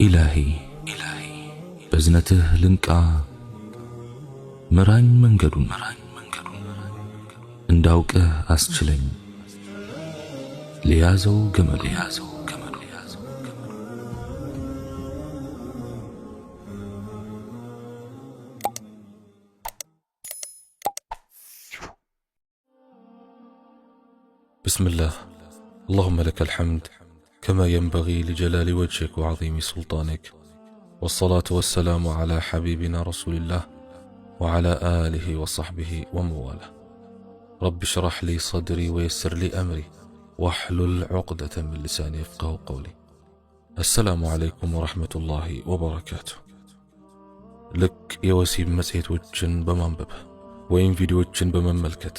إلهي بزنته لنكا مران منجدون انداوك أسجلين ليازو جمل بسم الله. اللهم لك الحمد كما ينبغي لجلال وجهك وعظيم سلطانك، والصلاة والسلام على حبيبنا رسول الله وعلى آله وصحبه ومواله. رب اشرح لي صدري ويسر لي أمري واحلل عقدة من لساني يفقه قولي. السلام عليكم ورحمة الله وبركاته. لك يوسيب مጽሔቶችን በማንበብ ወይም ቪዲዮዎችን በመመልከት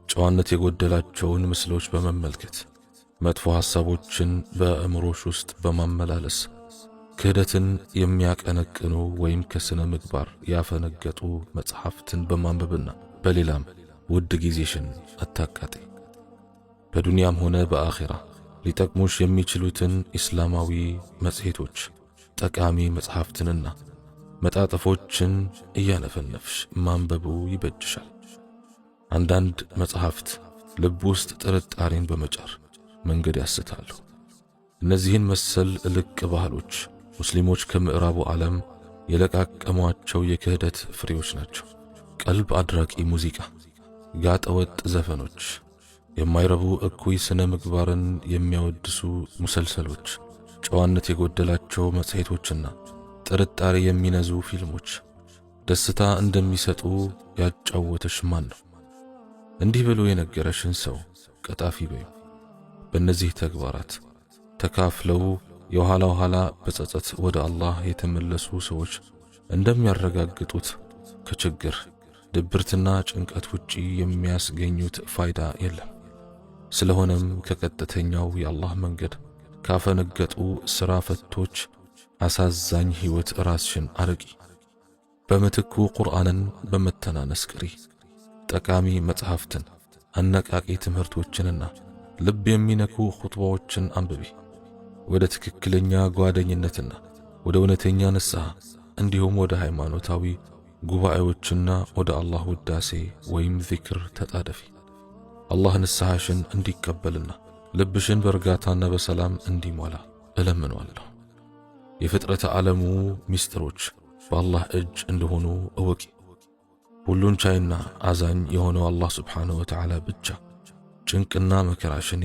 ጨዋነት የጎደላቸውን ምስሎች በመመልከት መጥፎ ሐሳቦችን በአእምሮሽ ውስጥ በማመላለስ ክህደትን የሚያቀነቅኑ ወይም ከስነ ምግባር ያፈነገጡ መጽሐፍትን በማንበብና በሌላም ውድ ጊዜሽን አታቃጢ። በዱንያም ሆነ በአኺራ ሊጠቅሙሽ የሚችሉትን ኢስላማዊ መጽሔቶች፣ ጠቃሚ መጽሐፍትንና መጣጥፎችን እያነፈነፍሽ ማንበቡ ይበጅሻል። አንዳንድ መጽሐፍት ልብ ውስጥ ጥርጣሬን በመጫር መንገድ ያስታሉ። እነዚህን መሰል ልቅ ባህሎች ሙስሊሞች ከምዕራቡ ዓለም የለቃቀሟቸው የክህደት ፍሬዎች ናቸው። ቀልብ አድራቂ ሙዚቃ፣ ጋጠወጥ ዘፈኖች፣ የማይረቡ እኩይ ስነ ምግባርን የሚያወድሱ ሙሰልሰሎች፣ ጨዋነት የጎደላቸው መጽሔቶችና ጥርጣሬ የሚነዙ ፊልሞች ደስታ እንደሚሰጡ ያጫወተሽ ማን ነው? እንዲህ ብሎ የነገረሽን ሰው ቀጣፊ በዩ። በእነዚህ ተግባራት ተካፍለው የኋላ በጸጸት ወደ አላህ የተመለሱ ሰዎች እንደሚያረጋግጡት ከችግር ድብርትና ጭንቀት ውጪ የሚያስገኙት ፋይዳ የለም። ስለሆነም ከቀጥተኛው የአላህ መንገድ ካፈነገጡ ስራ ፈቶች አሳዛኝ ሕይወት ራስሽን አርቂ። በምትኩ ቁርአንን በመተናነስ ቅሪ። ጠቃሚ መጽሐፍትን፣ አነቃቂ ትምህርቶችንና ልብ የሚነኩ ኹጥባዎችን አንብቢ። ወደ ትክክለኛ ጓደኝነትና ወደ እውነተኛ ንስሐ እንዲሁም ወደ ሃይማኖታዊ ጉባኤዎችና ወደ አላህ ውዳሴ ወይም ዚክር ተጣደፊ። አላህ ንስሐሽን እንዲቀበልና ልብሽን በእርጋታና በሰላም እንዲሞላ እለምነዋለሁ። የፍጥረተ ዓለሙ ሚስጥሮች በአላህ እጅ እንደሆኑ እወቂ። ሁሉን ቻይና አዛኝ የሆነው አላህ ሱብሓነሁ ወተዓላ ብቻ ጭንቅና መከራሽን